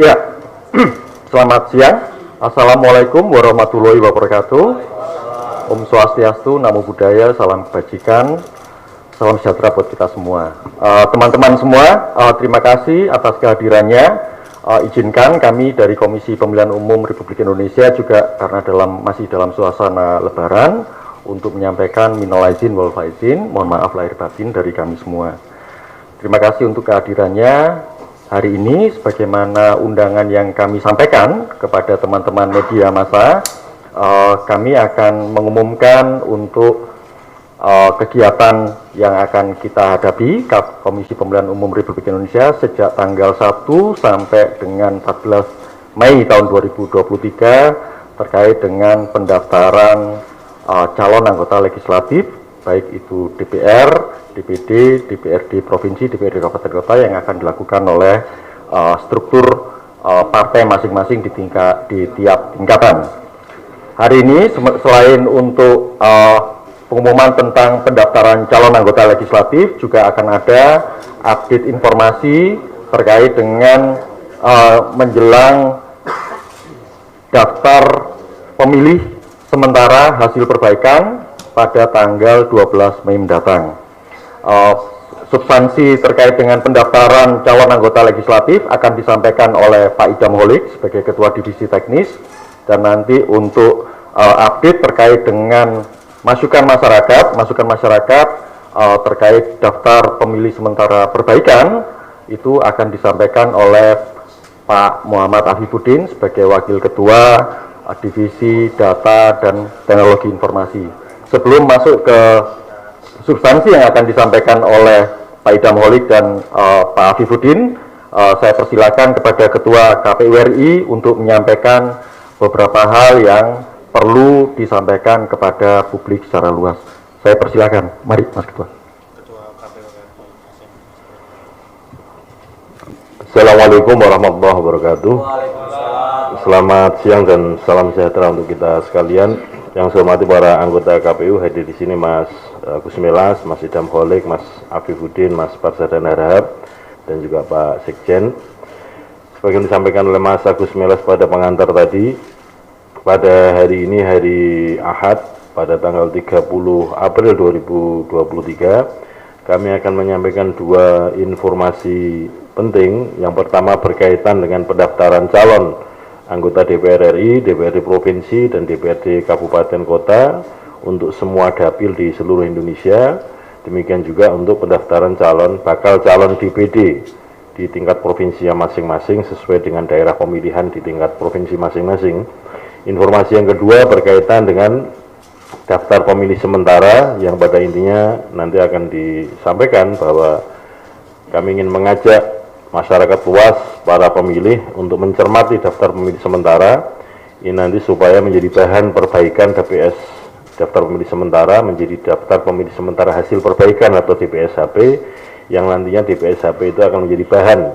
Ya, selamat siang. Assalamualaikum warahmatullahi wabarakatuh. Om Swastiastu, Namo Buddhaya, salam kebajikan, salam sejahtera buat kita semua. Teman-teman semua, terima kasih atas kehadirannya. Izinkan kami dari Komisi Pemilihan Umum Republik Indonesia juga karena masih dalam suasana Lebaran untuk menyampaikan minal aizin wal faizin, mohon maaf lahir batin dari kami semua. Terima kasih untuk kehadirannya hari ini. Sebagaimana undangan yang kami sampaikan kepada teman-teman media massa, kami akan mengumumkan untuk kegiatan yang akan kita hadapi Komisi Pemilihan Umum Republik Indonesia sejak tanggal 1 sampai dengan 14 Mei tahun 2023 terkait dengan pendaftaran calon anggota legislatif, baik itu DPR, DPD, DPRD Provinsi, DPRD Kabupaten Kota yang akan dilakukan oleh struktur partai masing-masing di tiap tingkatan. Hari ini selain untuk pengumuman tentang pendaftaran calon anggota legislatif, juga akan ada update informasi terkait dengan menjelang daftar pemilih sementara hasil perbaikan pada tanggal 12 Mei mendatang. Substansi terkait dengan pendaftaran calon anggota legislatif akan disampaikan oleh Pak Idam Holik sebagai Ketua Divisi Teknis, dan nanti untuk update terkait dengan masukan masyarakat terkait daftar pemilih sementara perbaikan itu akan disampaikan oleh Pak Muhammad Afifuddin sebagai Wakil Ketua Divisi Data dan Teknologi Informasi. Sebelum masuk ke substansi yang akan disampaikan oleh Pak Idam Holik dan Pak Afifuddin, saya persilakan kepada Ketua KPU RI untuk menyampaikan beberapa hal yang perlu disampaikan kepada publik secara luas. Saya persilakan, mari Mas Ketua. Assalamualaikum warahmatullahi wabarakatuh. Selamat siang dan salam sejahtera untuk kita sekalian. Yang saya hormati para anggota KPU hadir di sini, Mas Gus Melas, Mas Idam Holik, Mas Afifuddin, Mas Parsadan Harahap, dan juga Pak Sekjen. Sebagai yang disampaikan oleh Mas Agus Melas pada pengantar tadi, pada hari ini hari Ahad pada tanggal 30 April 2023 kami akan menyampaikan dua informasi penting. Yang pertama berkaitan dengan pendaftaran calon anggota DPR RI, DPRD Provinsi, dan DPRD Kabupaten Kota untuk semua dapil di seluruh Indonesia. Demikian juga untuk pendaftaran bakal calon DPD di tingkat provinsi masing-masing sesuai dengan daerah pemilihan di tingkat provinsi masing-masing. Informasi yang kedua berkaitan dengan daftar pemilih sementara yang pada intinya nanti akan disampaikan bahwa kami ingin mengajak masyarakat luas, para pemilih untuk mencermati daftar pemilih sementara ini nanti supaya menjadi bahan perbaikan DPS, daftar pemilih sementara menjadi daftar pemilih sementara hasil perbaikan atau DPSHP, yang nantinya DPSHP itu akan menjadi bahan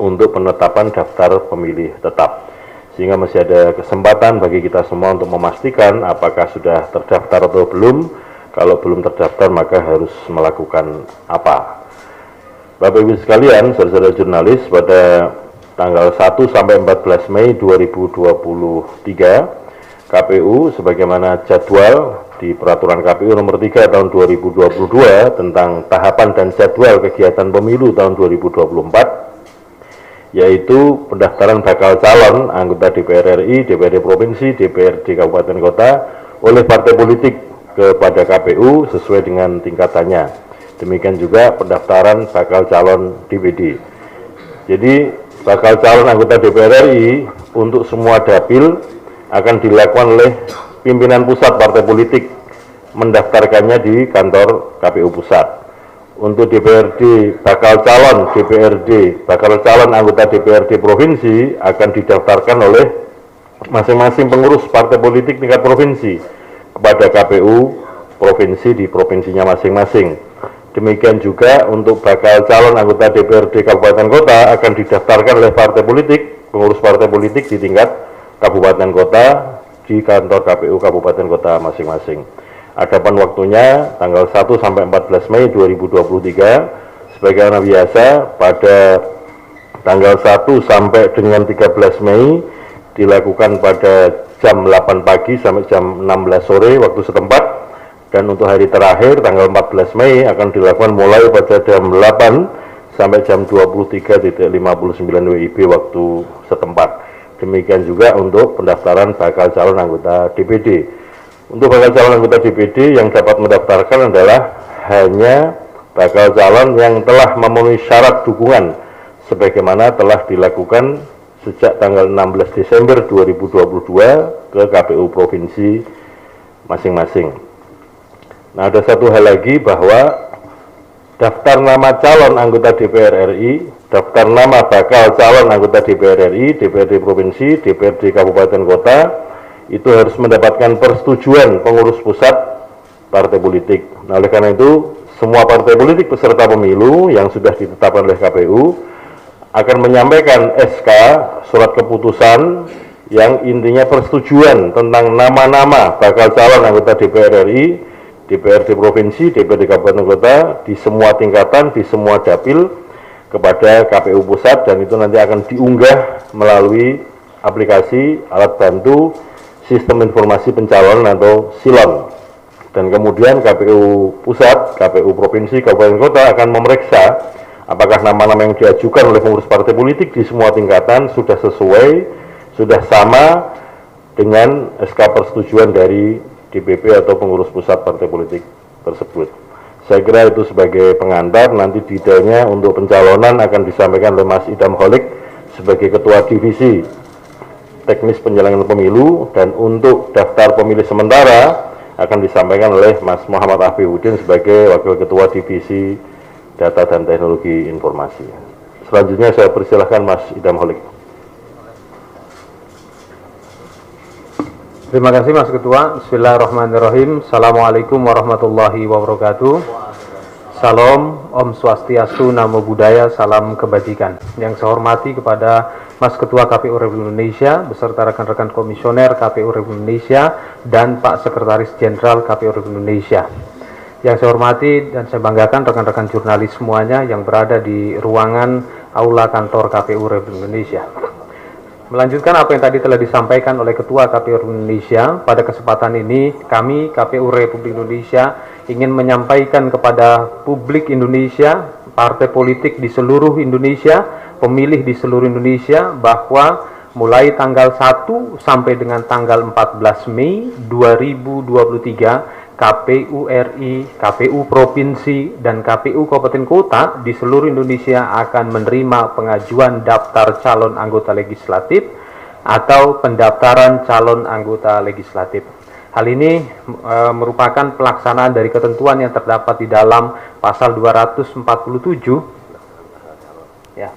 untuk penetapan daftar pemilih tetap, sehingga masih ada kesempatan bagi kita semua untuk memastikan apakah sudah terdaftar atau belum. Kalau belum terdaftar maka harus melakukan apa. Bapak Ibu sekalian, saudara-saudara jurnalis, pada tanggal 1 sampai 14 Mei 2023 KPU sebagaimana jadwal di Peraturan KPU nomor 3 tahun 2022 tentang tahapan dan jadwal kegiatan pemilu tahun 2024, yaitu pendaftaran bakal calon anggota DPR RI, DPRD Provinsi, DPRD Kabupaten Kota oleh partai politik kepada KPU sesuai dengan tingkatannya. Demikian juga pendaftaran bakal calon DPD. Jadi bakal calon anggota DPR RI untuk semua dapil akan dilakukan oleh pimpinan pusat partai politik, mendaftarkannya di kantor KPU pusat. Untuk DPRD bakal calon anggota DPRD provinsi akan didaftarkan oleh masing-masing pengurus partai politik tingkat provinsi kepada KPU provinsi di provinsinya masing-masing. Demikian juga untuk bakal calon anggota DPRD Kabupaten Kota akan didaftarkan oleh partai politik, pengurus partai politik di tingkat Kabupaten Kota di kantor KPU Kabupaten Kota masing-masing. Adapun waktunya tanggal 1 sampai 14 Mei 2023 sebagaimana biasa pada tanggal 1 sampai dengan 13 Mei dilakukan pada jam 8 pagi sampai jam 16 sore waktu setempat, dan untuk hari terakhir tanggal 14 Mei akan dilakukan mulai pada jam 8 sampai jam 23.59 WIB waktu setempat. Demikian juga untuk pendaftaran bakal calon anggota DPD. Untuk bakal calon anggota DPD yang dapat mendaftarkan adalah hanya bakal calon yang telah memenuhi syarat dukungan sebagaimana telah dilakukan sejak tanggal 16 Desember 2022 ke KPU provinsi masing-masing. Nah, ada satu hal lagi bahwa daftar nama calon anggota DPR RI, daftar nama bakal calon anggota DPR RI, DPRD provinsi, DPRD kabupaten kota itu harus mendapatkan persetujuan pengurus pusat partai politik. Nah, oleh karena itu semua partai politik peserta pemilu yang sudah ditetapkan oleh KPU akan menyampaikan SK, surat keputusan yang intinya persetujuan tentang nama-nama bakal calon anggota DPR RI, DPRD provinsi, DPRD kabupaten kota di semua tingkatan, di semua dapil kepada KPU pusat, dan itu nanti akan diunggah melalui aplikasi alat bantu sistem informasi pencalonan atau SILON. Dan kemudian KPU pusat, KPU provinsi, kabupaten kota akan memeriksa apakah nama-nama yang diajukan oleh pengurus partai politik di semua tingkatan sudah sesuai, sudah sama dengan SK persetujuan dari DPP atau pengurus pusat partai politik tersebut. Saya kira itu sebagai pengantar. Nanti detailnya untuk pencalonan akan disampaikan oleh Mas Idam Holik sebagai Ketua Divisi Teknis Penyelenggaraan Pemilu, dan untuk daftar pemilih sementara akan disampaikan oleh Mas Muhammad Afiuddin sebagai Wakil Ketua Divisi Data dan Teknologi Informasi. Selanjutnya saya persilahkan Mas Idam Holik. Terima kasih Mas Ketua. Bismillahirrahmanirrahim. Assalamualaikum warahmatullahi wabarakatuh. Salam, Om Swastiastu, Namo Buddhaya, salam kebajikan. Yang saya hormati kepada Mas Ketua KPU Republik Indonesia beserta rekan-rekan komisioner KPU Republik Indonesia dan Pak Sekretaris Jenderal KPU Republik Indonesia. Yang saya hormati dan saya banggakan rekan-rekan jurnalis semuanya yang berada di ruangan aula kantor KPU Republik Indonesia. Melanjutkan apa yang tadi telah disampaikan oleh Ketua KPU Republik Indonesia, pada kesempatan ini kami KPU Republik Indonesia ingin menyampaikan kepada publik Indonesia, partai politik di seluruh Indonesia, pemilih di seluruh Indonesia, bahwa mulai tanggal 1 sampai dengan tanggal 14 Mei 2023 KPU RI, KPU Provinsi, dan KPU Kabupaten Kota di seluruh Indonesia akan menerima pengajuan daftar calon anggota legislatif atau pendaftaran calon anggota legislatif. Hal ini merupakan pelaksanaan dari ketentuan yang terdapat di dalam pasal 247 ya.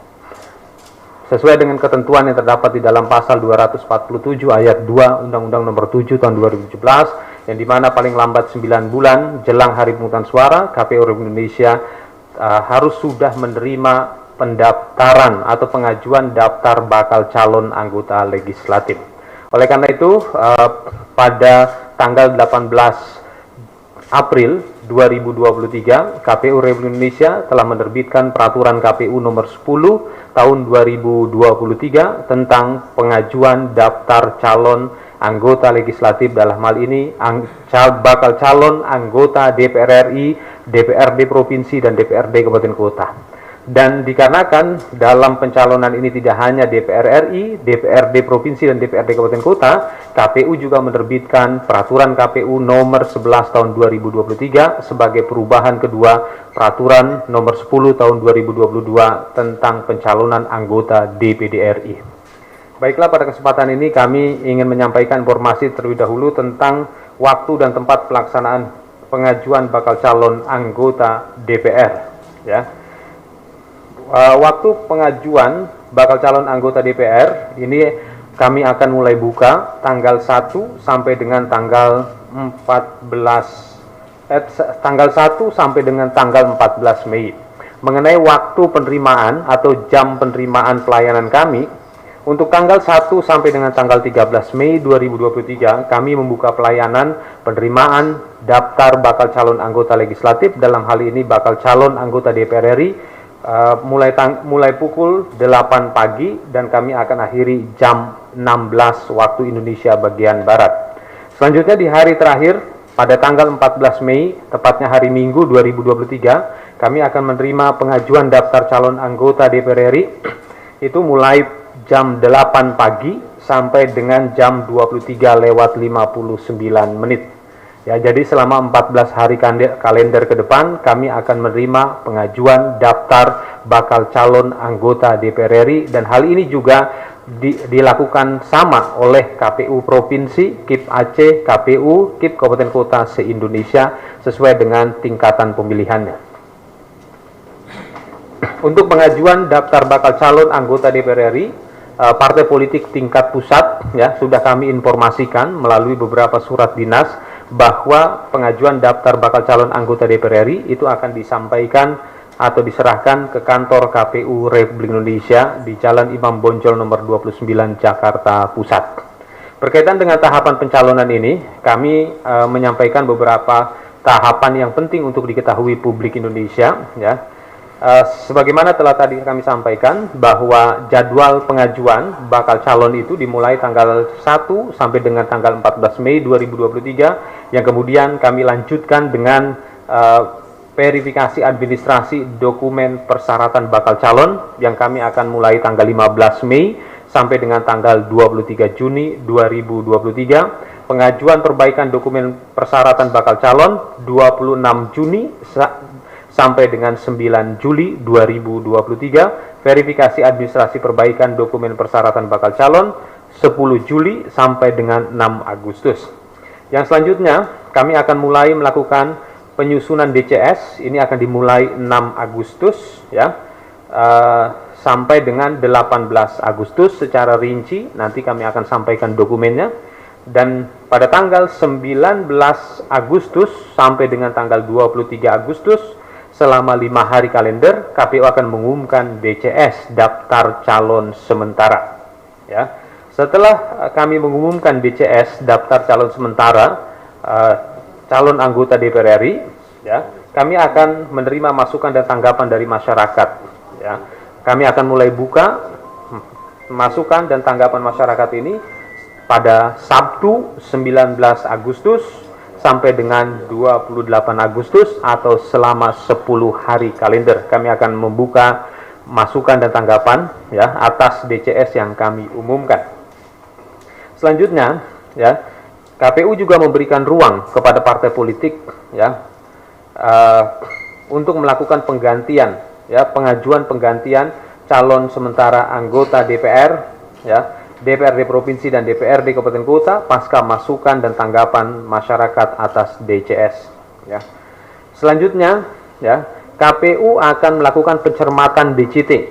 Sesuai dengan ketentuan yang terdapat di dalam pasal 247 ayat 2 Undang-Undang Nomor 7 Tahun 2017, yang dimana paling lambat 9 bulan jelang hari pemungutan suara, KPU Republik Indonesia harus sudah menerima pendaftaran atau pengajuan daftar bakal calon anggota legislatif. Oleh karena itu, pada tanggal 18 April 2023, KPU Republik Indonesia telah menerbitkan Peraturan KPU Nomor 10 Tahun 2023 tentang pengajuan daftar calon anggota legislatif, dalam hal ini bakal calon anggota DPR RI, DPRD Provinsi, dan DPRD Kabupaten Kota. Dan dikarenakan dalam pencalonan ini tidak hanya DPR RI, DPRD Provinsi, dan DPRD Kabupaten Kota, KPU juga menerbitkan Peraturan KPU Nomor 11 Tahun 2023 sebagai perubahan kedua Peraturan Nomor 10 Tahun 2022 tentang pencalonan anggota DPD RI. Baiklah, pada kesempatan ini kami ingin menyampaikan informasi terlebih dahulu tentang waktu dan tempat pelaksanaan pengajuan bakal calon anggota DPR. Ya. Waktu pengajuan bakal calon anggota DPR ini kami akan mulai buka tanggal 1 sampai dengan tanggal 1 sampai dengan tanggal 14 Mei. Mengenai waktu penerimaan atau jam penerimaan pelayanan kami, untuk tanggal 1 sampai dengan tanggal 13 Mei 2023 kami membuka pelayanan penerimaan daftar bakal calon anggota legislatif, dalam hal ini bakal calon anggota DPR RI, mulai pukul 8 pagi dan kami akan akhiri jam 16 waktu Indonesia bagian Barat. Selanjutnya di hari terakhir pada tanggal 14 Mei, tepatnya hari Minggu 2023, kami akan menerima pengajuan daftar calon anggota DPR RI itu mulai jam 8 pagi sampai dengan jam 23:59 menit. Ya, jadi selama 14 hari kalender ke depan kami akan menerima pengajuan daftar bakal calon anggota DPR RI, dan hal ini juga dilakukan sama oleh KPU Provinsi, KIP Aceh, KPU, KIP Kabupaten Kota se-Indonesia sesuai dengan tingkatan pemilihannya. Untuk pengajuan daftar bakal calon anggota DPR RI, partai politik tingkat pusat ya sudah kami informasikan melalui beberapa surat dinas bahwa pengajuan daftar bakal calon anggota DPR RI itu akan disampaikan atau diserahkan ke kantor KPU Republik Indonesia di Jalan Imam Bonjol nomor 29 Jakarta Pusat. Berkaitan dengan tahapan pencalonan ini, kami menyampaikan beberapa tahapan yang penting untuk diketahui publik Indonesia ya. Sebagaimana telah tadi kami sampaikan bahwa jadwal pengajuan bakal calon itu dimulai tanggal 1 sampai dengan tanggal 14 Mei 2023, yang kemudian kami lanjutkan dengan verifikasi administrasi dokumen persyaratan bakal calon yang kami akan mulai tanggal 15 Mei sampai dengan tanggal 23 Juni 2023. Pengajuan perbaikan dokumen persyaratan bakal calon 26 Juni sampai dengan 9 Juli 2023, verifikasi administrasi perbaikan dokumen persyaratan bakal calon 10 Juli sampai dengan 6 Agustus. Yang selanjutnya, kami akan mulai melakukan penyusunan DCS, ini akan dimulai 6 Agustus ya, sampai dengan 18 Agustus secara rinci, nanti kami akan sampaikan dokumennya. Dan pada tanggal 19 Agustus sampai dengan tanggal 23 Agustus, selama 5 hari kalender, KPU akan mengumumkan DCS, daftar calon sementara. Ya, setelah kami mengumumkan DCS, daftar calon sementara, calon anggota DPR RI, ya, kami akan menerima masukan dan tanggapan dari masyarakat. Ya, kami akan mulai buka masukan dan tanggapan masyarakat ini pada Sabtu 19 Agustus sampai dengan 28 Agustus atau selama 10 hari kalender. Kami akan membuka masukan dan tanggapan ya atas DCS yang kami umumkan. Selanjutnya ya, KPU juga memberikan ruang kepada partai politik ya untuk melakukan penggantian ya, pengajuan penggantian calon sementara anggota DPR ya, DPRD Provinsi dan DPRD Kabupaten Kota pasca masukan dan tanggapan masyarakat atas DCS ya. Selanjutnya ya, KPU akan melakukan pencermatan DCT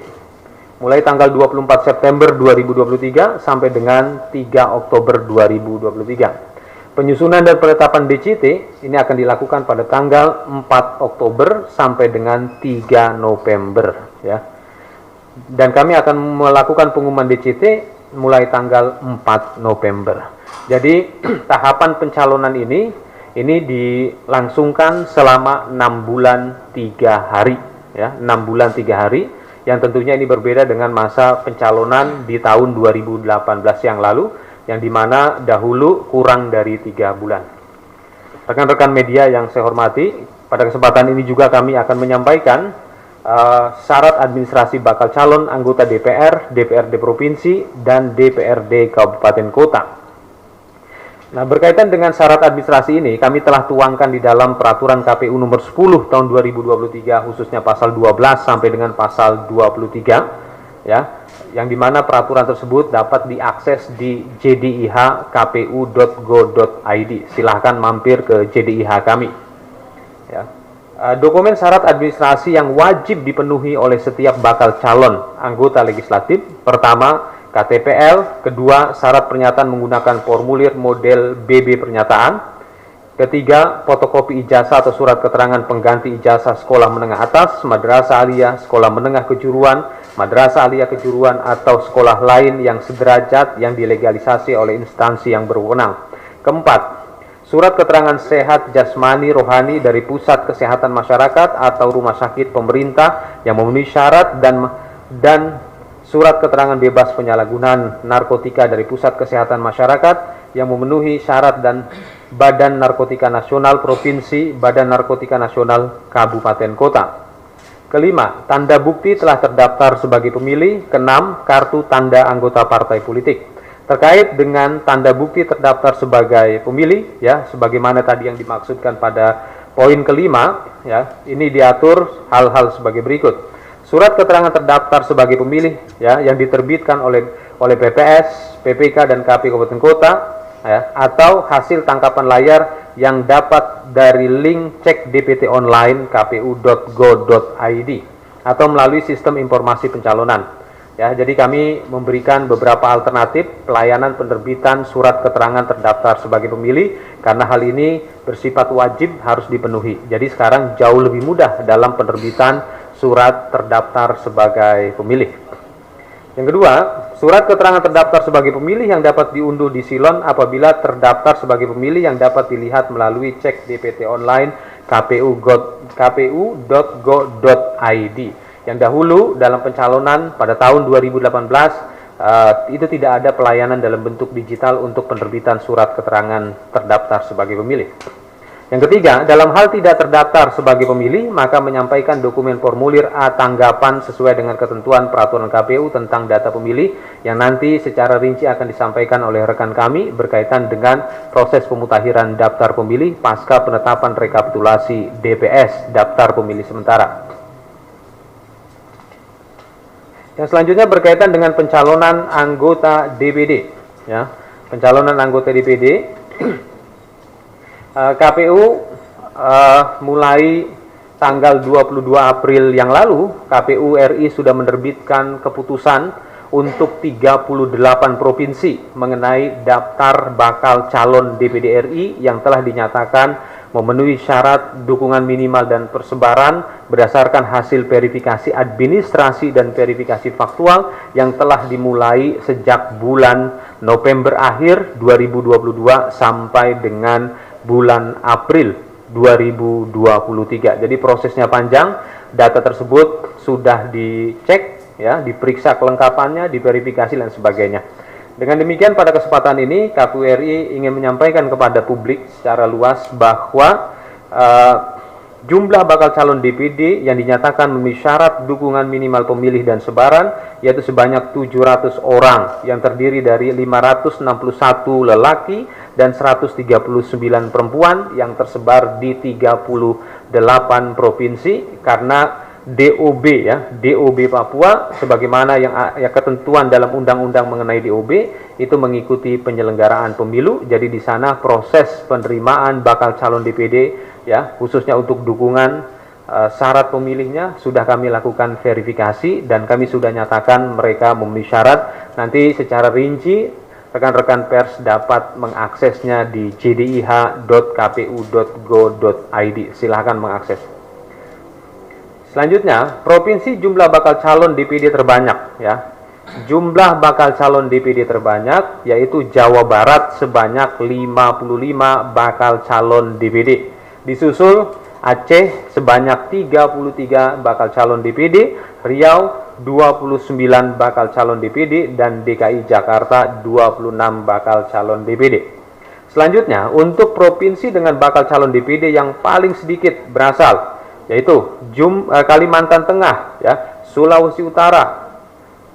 mulai tanggal 24 September 2023 sampai dengan 3 Oktober 2023. Penyusunan dan penetapan DCT ini akan dilakukan pada tanggal 4 Oktober sampai dengan 3 November ya. Dan kami akan melakukan pengumuman DCT mulai tanggal 4 November. Jadi tahapan pencalonan ini dilangsungkan selama 6 bulan 3 hari ya, 6 bulan 3 hari, yang tentunya ini berbeda dengan masa pencalonan di tahun 2018 yang lalu, yang dimana dahulu kurang dari 3 bulan. Rekan-rekan media yang saya hormati, pada kesempatan ini juga kami akan menyampaikan syarat administrasi bakal calon anggota DPR, DPRD Provinsi, dan DPRD Kabupaten Kota. Nah, berkaitan dengan syarat administrasi ini, kami telah tuangkan di dalam Peraturan KPU nomor 10 tahun 2023, khususnya pasal 12 sampai dengan pasal 23, ya, yang dimana peraturan tersebut dapat diakses di jdih.kpu.go.id. Silahkan mampir ke JDIH kami. Ya. Dokumen syarat administrasi yang wajib dipenuhi oleh setiap bakal calon anggota legislatif: pertama, KTPL; kedua, syarat pernyataan menggunakan formulir model BB pernyataan; ketiga, fotokopi ijazah atau surat keterangan pengganti ijazah sekolah menengah atas, madrasah aliyah, sekolah menengah kejuruan, madrasah aliyah kejuruan atau sekolah lain yang sederajat yang dilegalisasi oleh instansi yang berwenang. Keempat, surat keterangan sehat jasmani rohani dari pusat kesehatan masyarakat atau rumah sakit pemerintah yang memenuhi syarat dan surat keterangan bebas penyalahgunaan narkotika dari pusat kesehatan masyarakat yang memenuhi syarat dan Badan Narkotika Nasional Provinsi, Badan Narkotika Nasional Kabupaten Kota. Kelima, tanda bukti telah terdaftar sebagai pemilih. Keenam, kartu tanda anggota partai politik. Terkait dengan tanda bukti terdaftar sebagai pemilih, ya, sebagaimana tadi yang dimaksudkan pada poin kelima, ya, ini diatur hal-hal sebagai berikut. Surat keterangan terdaftar sebagai pemilih, ya, yang diterbitkan oleh PPS, PPK dan KP Kabupaten Kota, ya, atau hasil tangkapan layar yang dapat dari link cek DPT online kpu.go.id atau melalui sistem informasi pencalonan. Ya, jadi kami memberikan beberapa alternatif pelayanan penerbitan surat keterangan terdaftar sebagai pemilih karena hal ini bersifat wajib harus dipenuhi. Jadi sekarang jauh lebih mudah dalam penerbitan surat terdaftar sebagai pemilih. Yang kedua, surat keterangan terdaftar sebagai pemilih yang dapat diunduh di Silon apabila terdaftar sebagai pemilih yang dapat dilihat melalui cek DPT online kpu.go.id. Yang dahulu dalam pencalonan pada tahun 2018 itu tidak ada pelayanan dalam bentuk digital untuk penerbitan surat keterangan terdaftar sebagai pemilih. Yang ketiga, dalam hal tidak terdaftar sebagai pemilih, maka menyampaikan dokumen formulir A tanggapan sesuai dengan ketentuan peraturan KPU tentang data pemilih yang nanti secara rinci akan disampaikan oleh rekan kami berkaitan dengan proses pemutahiran daftar pemilih pasca penetapan rekapitulasi DPS daftar pemilih sementara. Yang selanjutnya berkaitan dengan pencalonan anggota DPD, ya. Pencalonan anggota DPD KPU mulai tanggal 22 April yang lalu KPU RI sudah menerbitkan keputusan untuk 38 provinsi mengenai daftar bakal calon DPD RI yang telah dinyatakan memenuhi syarat dukungan minimal dan persebaran berdasarkan hasil verifikasi administrasi dan verifikasi faktual yang telah dimulai sejak bulan November akhir 2022 sampai dengan bulan April 2023. Jadi prosesnya panjang, data tersebut sudah dicek, ya, diperiksa kelengkapannya, diverifikasi dan sebagainya. Dengan demikian pada kesempatan ini KPU RI ingin menyampaikan kepada publik secara luas bahwa jumlah bakal calon DPD yang dinyatakan memenuhi syarat dukungan minimal pemilih dan sebaran yaitu sebanyak 700 orang yang terdiri dari 561 lelaki dan 139 perempuan yang tersebar di 38 provinsi karena DOB, ya, DOB Papua sebagaimana yang ketentuan dalam undang-undang mengenai DOB itu mengikuti penyelenggaraan pemilu. Jadi di sana proses penerimaan bakal calon DPD, ya, khususnya untuk dukungan syarat pemilihnya sudah kami lakukan verifikasi dan kami sudah nyatakan mereka memenuhi syarat. Nanti secara rinci rekan-rekan pers dapat mengaksesnya di jdih.kpu.go.id. Silahkan mengakses. Selanjutnya, provinsi jumlah bakal calon DPD terbanyak, ya. Jumlah bakal calon DPD terbanyak yaitu Jawa Barat sebanyak 55 bakal calon DPD. Disusul Aceh sebanyak 33 bakal calon DPD, Riau 29 bakal calon DPD dan DKI Jakarta 26 bakal calon DPD. Selanjutnya, untuk provinsi dengan bakal calon DPD yang paling sedikit berasal yaitu Kalimantan Tengah, ya, Sulawesi Utara,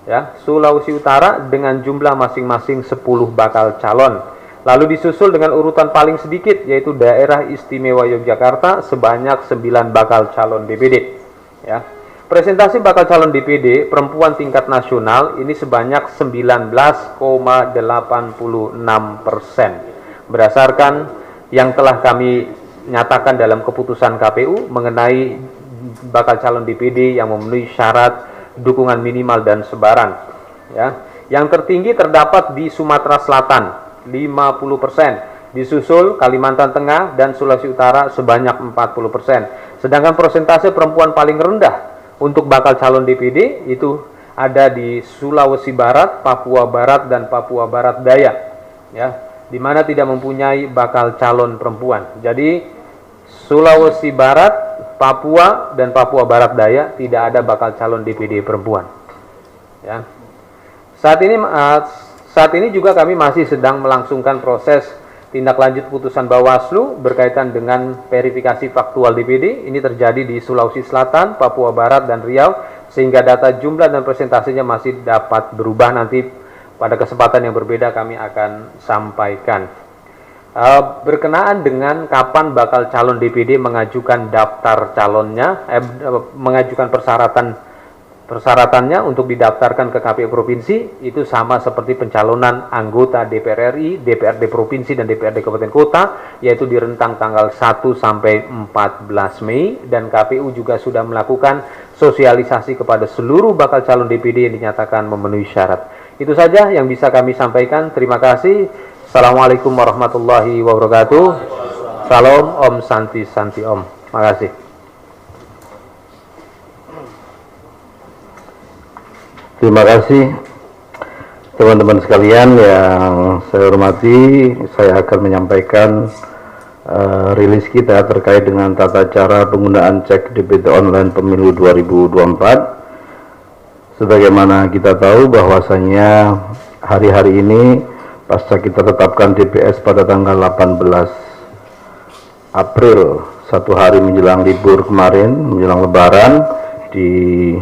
ya, Sulawesi Utara dengan jumlah masing-masing 10 bakal calon. Lalu disusul dengan urutan paling sedikit yaitu Daerah Istimewa Yogyakarta sebanyak 9 bakal calon DPD, ya. Presentasi bakal calon DPD perempuan tingkat nasional ini sebanyak 19,86% berdasarkan yang telah kami nyatakan dalam keputusan KPU mengenai bakal calon DPD yang memenuhi syarat dukungan minimal dan sebaran, ya. Yang tertinggi terdapat di Sumatera Selatan 50%, disusul Kalimantan Tengah dan Sulawesi Utara sebanyak 40%. Sedangkan persentase perempuan paling rendah untuk bakal calon DPD itu ada di Sulawesi Barat, Papua Barat dan Papua Barat Daya, ya. di mana tidak mempunyai bakal calon perempuan. Jadi Sulawesi Barat, Papua, dan Papua Barat Daya tidak ada bakal calon DPD perempuan. Ya. Saat ini juga kami masih sedang melangsungkan proses tindak lanjut putusan Bawaslu berkaitan dengan verifikasi faktual DPD. Ini terjadi di Sulawesi Selatan, Papua Barat, dan Riau, sehingga data jumlah dan presentasinya masih dapat berubah. Nanti pada kesempatan yang berbeda kami akan sampaikan. Berkenaan dengan kapan bakal calon DPD mengajukan daftar calonnya, mengajukan persyaratannya untuk didaftarkan ke KPU Provinsi, itu sama seperti pencalonan anggota DPR RI, DPRD Provinsi, dan DPRD Kabupaten Kota, yaitu di rentang tanggal 1 sampai 14 Mei, dan KPU juga sudah melakukan sosialisasi kepada seluruh bakal calon DPD yang dinyatakan memenuhi syarat. Itu saja yang bisa kami sampaikan. Terima kasih. Assalamualaikum warahmatullahi wabarakatuh. Salam Om Santi Santi Om. Terima kasih. Terima kasih teman-teman sekalian yang saya hormati. Saya akan menyampaikan rilis kita terkait dengan tata cara penggunaan cek DPT online pemilu 2024. Sebagaimana kita tahu bahwasanya hari-hari ini pasca kita tetapkan DPS pada tanggal 18 April, satu hari menjelang libur kemarin, menjelang Lebaran, di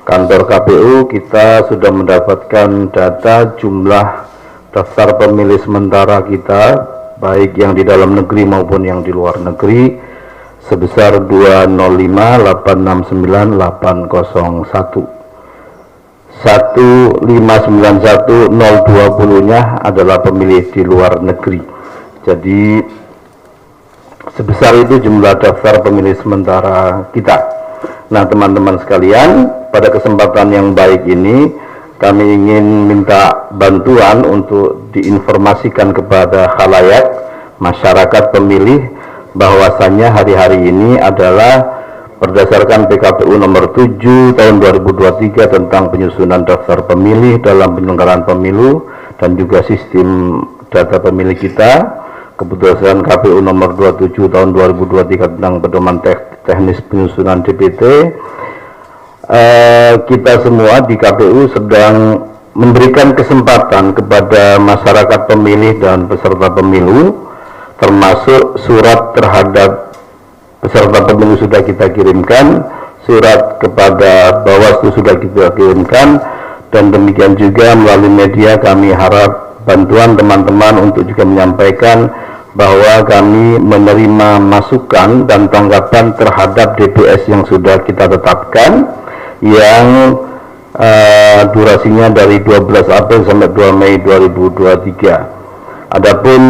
kantor KPU kita sudah mendapatkan data jumlah daftar pemilih sementara kita, baik yang di dalam negeri maupun yang di luar negeri, sebesar 205869801. 1591020-nya adalah pemilih di luar negeri. Jadi sebesar itu jumlah daftar pemilih sementara kita. Nah, teman-teman sekalian, pada kesempatan yang baik ini kami ingin minta bantuan untuk diinformasikan kepada khalayak masyarakat pemilih bahwasannya hari-hari ini adalah berdasarkan PKPU nomor 7 tahun 2023 tentang penyusunan daftar pemilih dalam penyelenggaraan pemilu dan juga sistem data pemilih kita, keputusan KPU nomor 27 tahun 2023 tentang pedoman teknis penyusunan DPT, kita semua di KPU sedang memberikan kesempatan kepada masyarakat pemilih dan peserta pemilu, termasuk surat terhadap peserta pemilu sudah kita kirimkan, surat kepada Bawaslu sudah kita kirimkan, dan demikian juga melalui media kami harap bantuan teman-teman untuk juga menyampaikan bahwa kami menerima masukan dan tanggapan terhadap DPS yang sudah kita tetapkan, yang durasinya dari 12 April sampai 2 Mei 2023. Adapun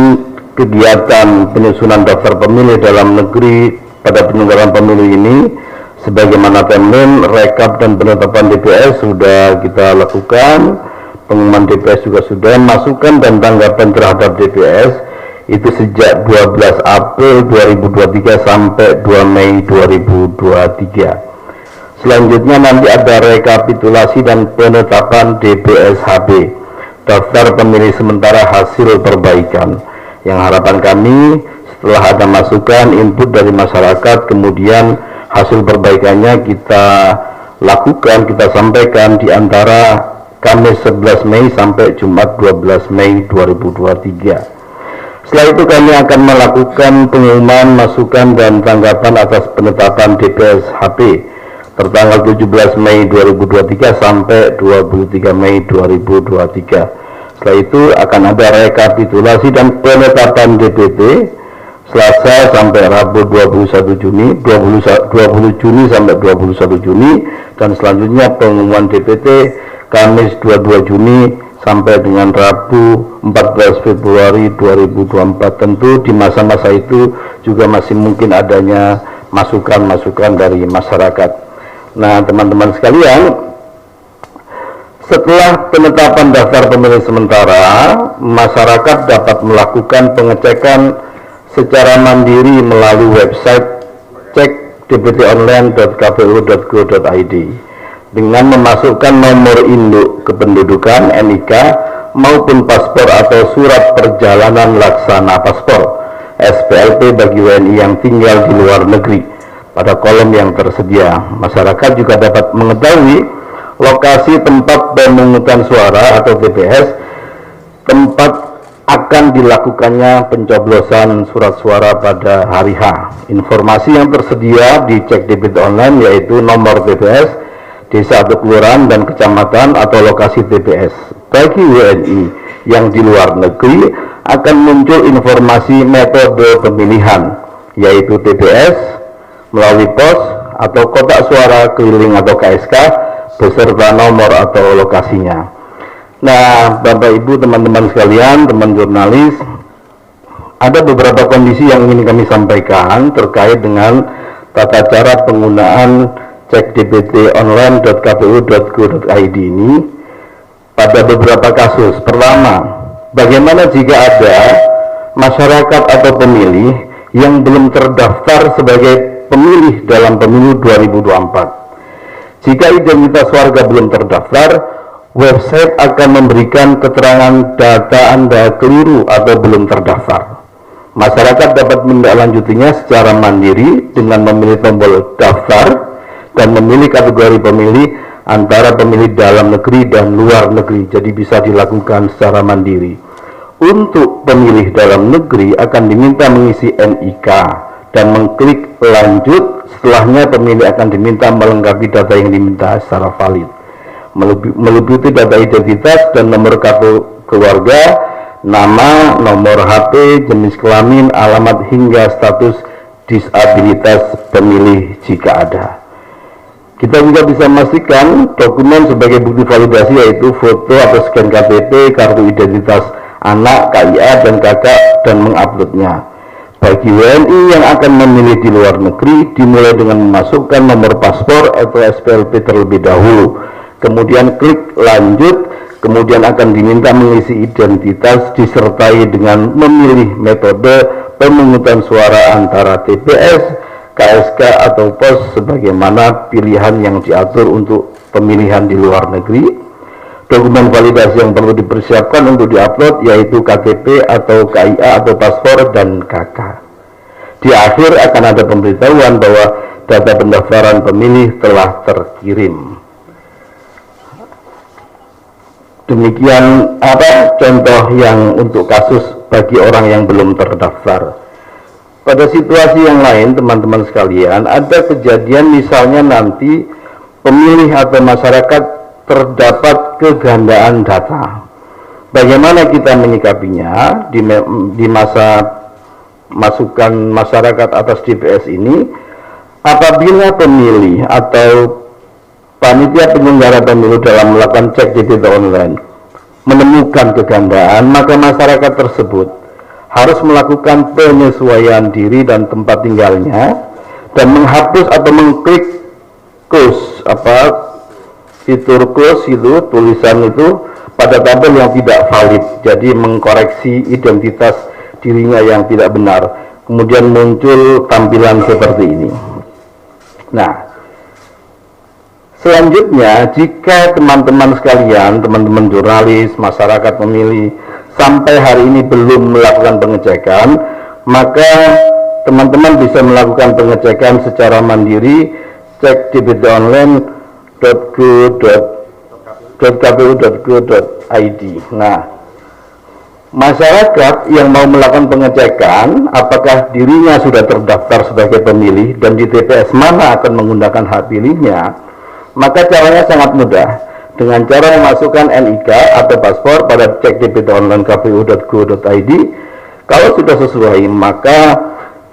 kegiatan penyusunan daftar pemilih dalam negeri pada penyelenggaraan pemilu ini, sebagaimana timeline, rekap dan penetapan DPS sudah kita lakukan, pengumuman DPS juga sudah, masukan dan tanggapan terhadap DPS itu sejak 12 April 2023 sampai 2 Mei 2023. Selanjutnya nanti ada rekapitulasi dan penetapan DPS HB, daftar pemilih sementara hasil perbaikan, yang harapan kami setelah ada masukan input dari masyarakat, kemudian hasil perbaikannya kita lakukan, kita sampaikan di antara Kamis 11 Mei sampai Jumat 12 Mei 2023. Setelah itu kami akan melakukan pengumuman masukan dan tanggapan atas penetapan DPS HP tertanggal 17 Mei 2023 sampai 23 Mei 2023. Setelah itu akan ada rekapitulasi dan penetapan DPT Selasa sampai Rabu 21 Juni, 20 Juni sampai 21 Juni, dan selanjutnya pengumuman DPT Kamis 22 Juni sampai dengan Rabu 14 Februari 2024. Tentu di masa-masa itu juga masih mungkin adanya masukan-masukan dari masyarakat. Nah, teman-teman sekalian, setelah penetapan daftar pemilih sementara, masyarakat dapat melakukan pengecekan secara mandiri melalui website cekdptonline.kpu.go.id dengan memasukkan nomor induk kependudukan NIK maupun paspor atau surat perjalanan laksana paspor SPLP bagi WNI yang tinggal di luar negeri pada kolom yang tersedia. Masyarakat juga dapat mengetahui lokasi tempat pemungutan suara atau TPS, tempat akan dilakukannya pencoblosan surat suara pada hari H. Informasi yang tersedia di Cek DPT Online yaitu nomor TPS, desa atau kelurahan dan kecamatan atau lokasi TPS. Bagi WNI yang di luar negeri akan muncul informasi metode pemilihan yaitu TPS melalui pos atau kotak suara keliling atau KSK beserta nomor atau lokasinya. Nah, Bapak Ibu, teman-teman sekalian, teman jurnalis, ada beberapa kondisi yang ingin kami sampaikan terkait dengan tata cara penggunaan cekdptonline.kpu.go.id ini pada beberapa kasus. Pertama, bagaimana jika ada masyarakat atau pemilih yang belum terdaftar sebagai pemilih dalam pemilu 2024? Jika identitas warga belum terdaftar, website akan memberikan keterangan data Anda keliru atau belum terdaftar. Masyarakat dapat menindaklanjutinya secara mandiri dengan memilih tombol daftar dan memilih kategori pemilih antara pemilih dalam negeri dan luar negeri. Jadi bisa dilakukan secara mandiri. Untuk pemilih dalam negeri akan diminta mengisi NIK dan mengklik lanjut. Setelahnya pemilih akan diminta melengkapi data yang diminta secara valid, meliputi data identitas dan nomor kartu keluarga, nama, nomor HP, jenis kelamin, alamat hingga status disabilitas pemilih jika ada. Kita juga bisa memastikan dokumen sebagai bukti validasi yaitu foto atau scan KTP, kartu identitas anak, KIA, dan kakak, dan menguploadnya. Bagi WNI yang akan memilih di luar negeri, dimulai dengan memasukkan nomor paspor atau SPLP terlebih dahulu. Kemudian klik lanjut, kemudian akan diminta mengisi identitas disertai dengan memilih metode pemungutan suara antara TPS, KSK atau pos sebagaimana pilihan yang diatur untuk pemilihan di luar negeri. Dokumen validasi yang perlu dipersiapkan untuk diupload yaitu KTP atau KIA atau paspor dan KK. Di akhir akan ada pemberitahuan bahwa data pendaftaran pemilih telah terkirim. Demikian contoh yang untuk kasus bagi orang yang belum terdaftar. Pada situasi yang lain, teman-teman sekalian, ada kejadian misalnya nanti pemilih atau masyarakat terdapat kegandaan data. Bagaimana kita menyikapinya di masa masukan masyarakat atas DPS ini? Apabila pemilih atau panitia penyelenggara pemilu dalam melakukan cek DPT online menemukan kegandaan, maka masyarakat tersebut harus melakukan penyesuaian diri dan tempat tinggalnya dan menghapus atau mengklik close fitur close itu, tulisan itu pada tabel yang tidak valid, jadi mengkoreksi identitas dirinya yang tidak benar. Kemudian muncul tampilan seperti ini. Nah, selanjutnya jika teman-teman sekalian, teman-teman jurnalis, masyarakat pemilih sampai hari ini belum melakukan pengecekan, maka teman-teman bisa melakukan pengecekan secara mandiri cek dptonline.kpu.go.id. Nah, masyarakat yang mau melakukan pengecekan apakah dirinya sudah terdaftar sebagai pemilih dan di TPS mana akan menggunakan hak pilihnya, maka caranya sangat mudah. Dengan cara memasukkan NIK atau paspor pada cek dptonline.kpu.go.id. Kalau sudah sesuai, maka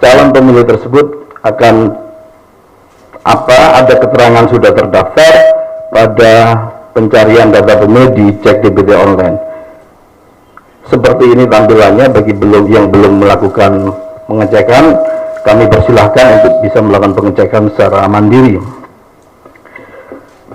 calon pemilih tersebut akan ada keterangan sudah terdaftar pada pencarian data pemilih di cek DPT online. Seperti ini tampilannya. Bagi yang belum melakukan pengecekan, kami persilahkan untuk bisa melakukan pengecekan secara mandiri.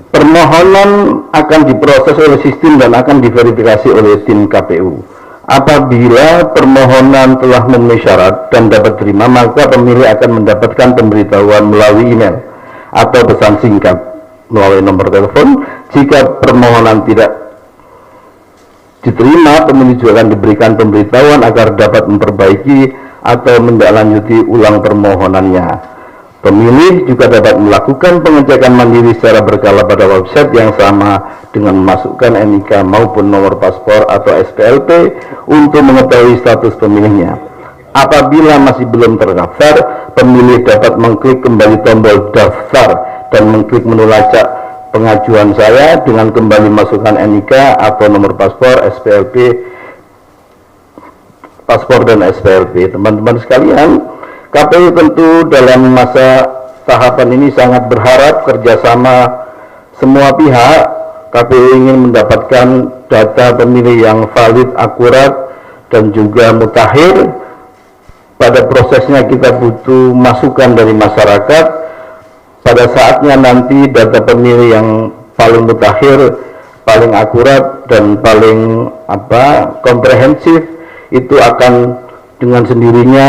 Permohonan akan diproses oleh sistem dan akan diverifikasi oleh tim KPU. Apabila permohonan telah memenuhi syarat dan dapat terima, maka pemilih akan mendapatkan pemberitahuan melalui email atau pesan singkat melalui nomor telepon. Jika permohonan tidak diterima, pemilih juga akan diberikan pemberitahuan agar dapat memperbaiki atau menindaklanjuti ulang permohonannya. Pemilih juga dapat melakukan pengecekan mandiri secara berkala pada website yang sama dengan memasukkan NIK maupun nomor paspor atau SPLP untuk mengetahui status pemilihnya. Apabila masih belum terdaftar, pemilih dapat mengklik kembali tombol daftar dan mengklik menu lacak pengajuan saya dengan kembali masukkan NIK atau nomor paspor, SPLP, paspor dan SPLP. Teman-teman sekalian, KPU tentu dalam masa tahapan ini sangat berharap kerjasama semua pihak. KPU ingin mendapatkan data pemilih yang valid, akurat, dan juga mutakhir. Pada prosesnya kita butuh masukan dari masyarakat. Pada saatnya nanti data pemilih yang paling mutakhir, paling akurat, dan paling komprehensif itu akan dengan sendirinya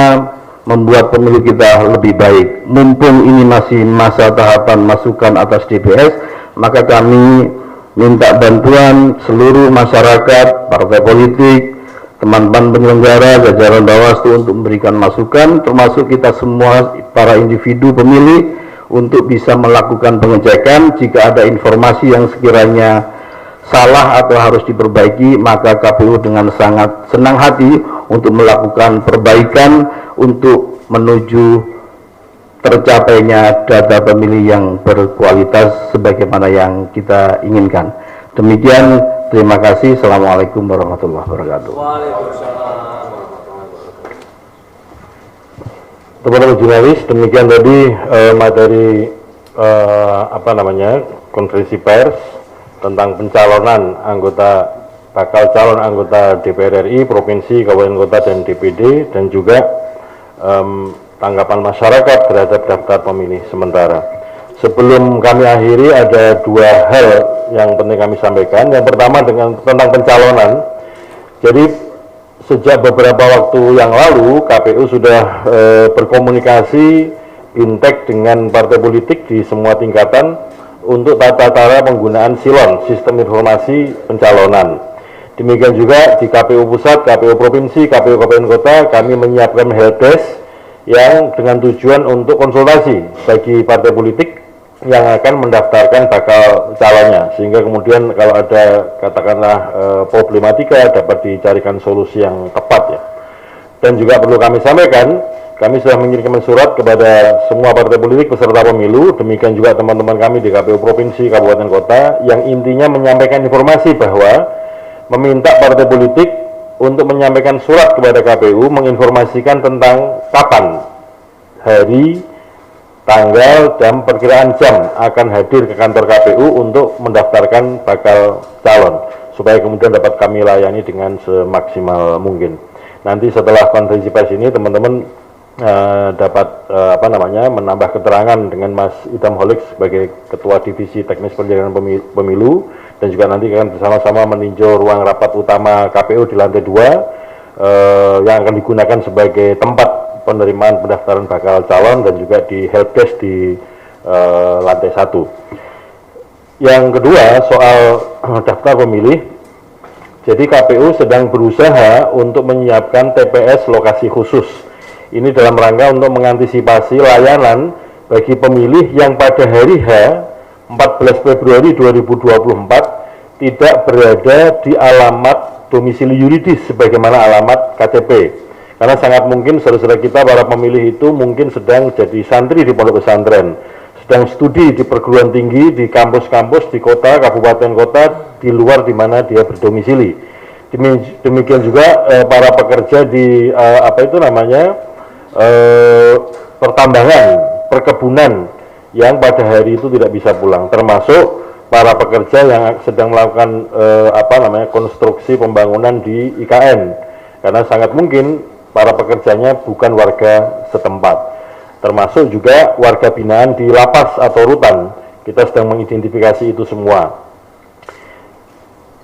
membuat pemilu kita lebih baik. Mumpung ini masih masa tahapan masukan atas DPS, maka kami minta bantuan seluruh masyarakat, partai politik, teman-teman penyelenggara, jajaran Bawaslu untuk memberikan masukan, termasuk kita semua para individu pemilih untuk bisa melakukan pengecekan. Jika ada informasi yang sekiranya salah atau harus diperbaiki, maka KPU dengan sangat senang hati untuk melakukan perbaikan untuk menuju tercapainya data pemilih yang berkualitas sebagaimana yang kita inginkan. Demikian, terima kasih. Assalamualaikum warahmatullahi wabarakatuh. Teman-teman jurnalis, demikian tadi materi konferensi pers tentang pencalonan bakal calon anggota DPR RI, provinsi, kabupaten kota, dan DPD, dan juga tanggapan masyarakat terhadap daftar pemilih sementara. Sebelum kami akhiri, ada dua hal yang penting kami sampaikan. Yang pertama tentang pencalonan. Jadi sejak beberapa waktu yang lalu KPU sudah berkomunikasi intek dengan partai politik di semua tingkatan untuk tata cara penggunaan SILON, Sistem Informasi Pencalonan. Demikian juga di KPU Pusat, KPU Provinsi, KPU Kabupaten Kota, kami menyiapkan helpdesk yang dengan tujuan untuk konsultasi bagi partai politik yang akan mendaftarkan bakal calonnya, sehingga kemudian kalau ada katakanlah problematika dapat dicarikan solusi yang tepat ya. Dan juga perlu kami sampaikan, kami sudah mengirimkan surat kepada semua partai politik peserta pemilu, demikian juga teman-teman kami di KPU Provinsi, Kabupaten Kota, yang intinya menyampaikan informasi bahwa meminta partai politik untuk menyampaikan surat kepada KPU menginformasikan tentang kapan, hari, tanggal, dan perkiraan jam akan hadir ke kantor KPU untuk mendaftarkan bakal calon, supaya kemudian dapat kami layani dengan semaksimal mungkin. Nanti setelah konferensi pers ini teman-teman dapat menambah keterangan dengan Mas Idham Holik sebagai Ketua Divisi Teknis Penyelenggaraan Pemilu, dan juga nanti akan bersama-sama meninjau ruang rapat utama KPU di lantai 2 yang akan digunakan sebagai tempat penerimaan pendaftaran bakal calon, dan juga di helpdesk di lantai 1. Yang kedua, soal daftar pemilih. Jadi KPU sedang berusaha untuk menyiapkan TPS lokasi khusus. Ini dalam rangka untuk mengantisipasi layanan bagi pemilih yang pada hari H 14 Februari 2024 tidak berada di alamat domisili yuridis sebagaimana alamat KTP. Karena sangat mungkin saudara-saudara kita para pemilih itu mungkin sedang jadi santri di pondok pesantren, sedang studi di perguruan tinggi, di kampus-kampus, di kota, kabupaten kota, di luar di mana dia berdomisili. Demikian juga para pekerja di pertambangan, perkebunan yang pada hari itu tidak bisa pulang, termasuk para pekerja yang sedang melakukan konstruksi pembangunan di IKN, karena sangat mungkin para pekerjanya bukan warga setempat, termasuk juga warga binaan di lapas atau rutan. Kita sedang mengidentifikasi itu semua.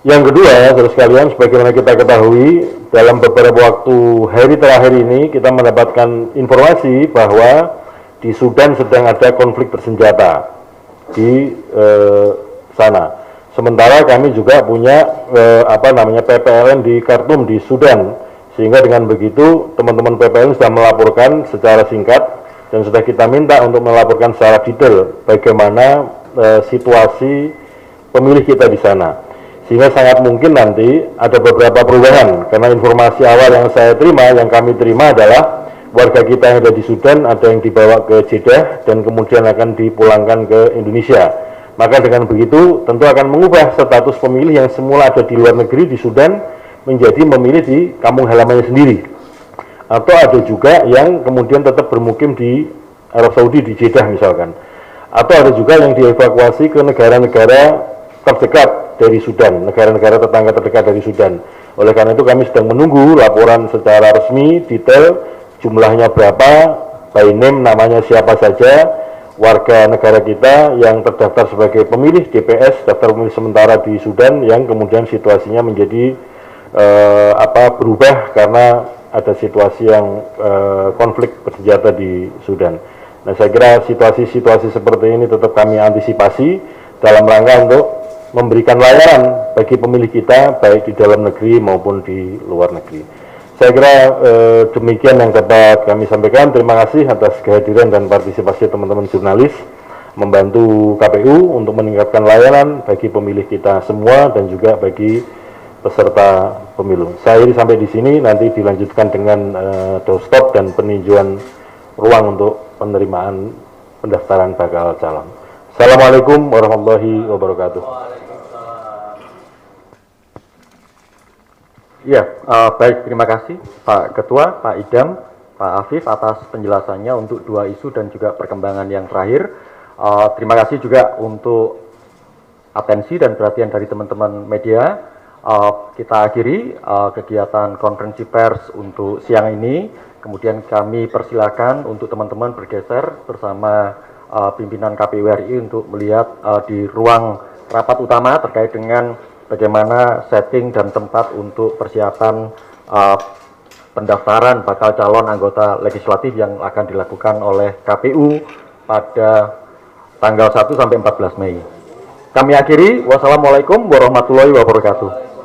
Yang kedua, saudara sekalian, sebagaimana kita ketahui, dalam beberapa waktu hari terakhir ini kita mendapatkan informasi bahwa di Sudan sedang ada konflik bersenjata di sana, Sementara kami juga punya PPLN di Khartoum di Sudan, sehingga dengan begitu teman-teman PPLN sudah melaporkan secara singkat dan sudah kita minta untuk melaporkan secara detail bagaimana situasi pemilih kita di sana. Sehingga sangat mungkin nanti ada beberapa perubahan, karena informasi awal yang kami terima adalah warga kita yang ada di Sudan ada yang dibawa ke Jeddah dan kemudian akan dipulangkan ke Indonesia. Maka dengan begitu tentu akan mengubah status pemilih yang semula ada di luar negeri di Sudan menjadi memilih di kampung halamannya sendiri. Atau ada juga yang kemudian tetap bermukim di Arab Saudi di Jeddah misalkan. Atau ada juga yang dievakuasi ke negara-negara terdekat dari Sudan, negara-negara tetangga terdekat dari Sudan. Oleh karena itu kami sedang menunggu laporan secara resmi, detail, jumlahnya berapa, by name, namanya siapa saja, warga negara kita yang terdaftar sebagai pemilih DPS, daftar pemilih sementara di Sudan, yang kemudian situasinya menjadi berubah karena ada situasi yang konflik bersenjata di Sudan. Nah, saya kira situasi-situasi seperti ini tetap kami antisipasi dalam rangka untuk memberikan layanan bagi pemilih kita baik di dalam negeri maupun di luar negeri. Saya kira demikian yang dapat kami sampaikan. Terima kasih atas kehadiran dan partisipasi teman-teman jurnalis membantu KPU untuk meningkatkan layanan bagi pemilih kita semua dan juga bagi peserta pemilu. Saya sampai di sini, nanti dilanjutkan dengan doorstop dan peninjauan ruang untuk penerimaan pendaftaran bakal calon. Assalamualaikum warahmatullahi wabarakatuh. Ya, baik, terima kasih Pak Ketua, Pak Idam, Pak Afif atas penjelasannya untuk dua isu dan juga perkembangan yang terakhir. Terima kasih juga untuk atensi dan perhatian dari teman-teman media. Kita akhiri kegiatan konferensi pers untuk siang ini. Kemudian kami persilakan untuk teman-teman bergeser bersama pimpinan KPU RI untuk melihat di ruang rapat utama terkait dengan bagaimana setting dan tempat untuk persiapan pendaftaran bakal calon anggota legislatif yang akan dilakukan oleh KPU pada tanggal 1 sampai 14 Mei. Kami akhiri, wassalamualaikum warahmatullahi wabarakatuh.